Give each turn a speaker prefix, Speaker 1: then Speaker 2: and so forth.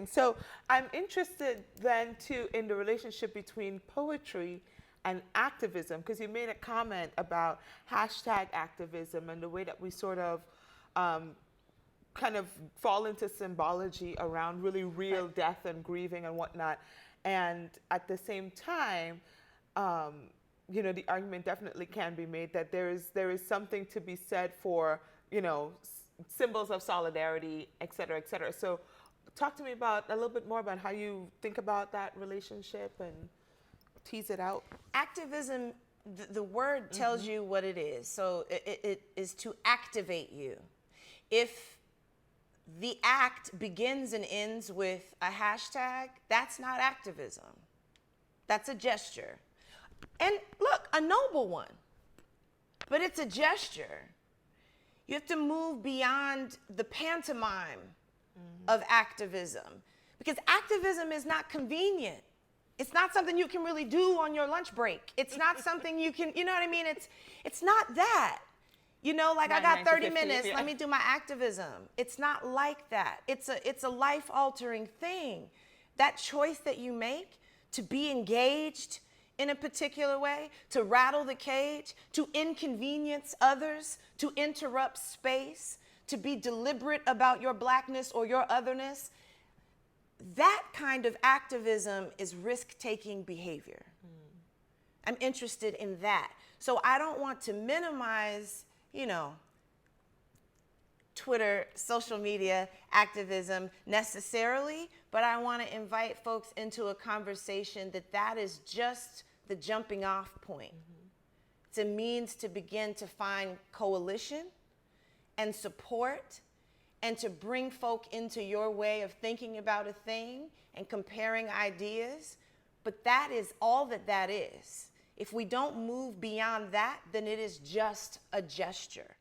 Speaker 1: So I'm interested then too in the relationship between poetry and activism, because you made a comment about hashtag activism and the way that we sort of kind of fall into symbology around really real death and grieving and whatnot. And at the same time, the argument definitely can be made that there is something to be said for, symbols of solidarity, et cetera, et cetera. So talk to me about a little bit more about how you think about that relationship and tease it out.
Speaker 2: Activism, the word tells you what it is. So it is to activate you. If the act begins and ends with a hashtag, that's not activism. That's a gesture. And look, a noble one, but it's a gesture. You have to move beyond the pantomime of activism, because activism is not convenient. It's not something you can really do on your lunch break. It's not something you can, you know what I mean? It's not that. Like I got 30 minutes, let me do my activism. It's not like that. It's a life-altering thing. That choice that you make to be engaged in a particular way, to rattle the cage, to inconvenience others, to interrupt space, to be deliberate about your blackness or your otherness, that kind of activism is risk-taking behavior. I'm interested in that. So I don't want to minimize, Twitter, social media, activism necessarily, but I want to invite folks into a conversation that is just the jumping off point. It's a means to begin to find coalition and support, and to bring folk into your way of thinking about a thing and comparing ideas. But that is all that is. If we don't move beyond that, then it is just a gesture.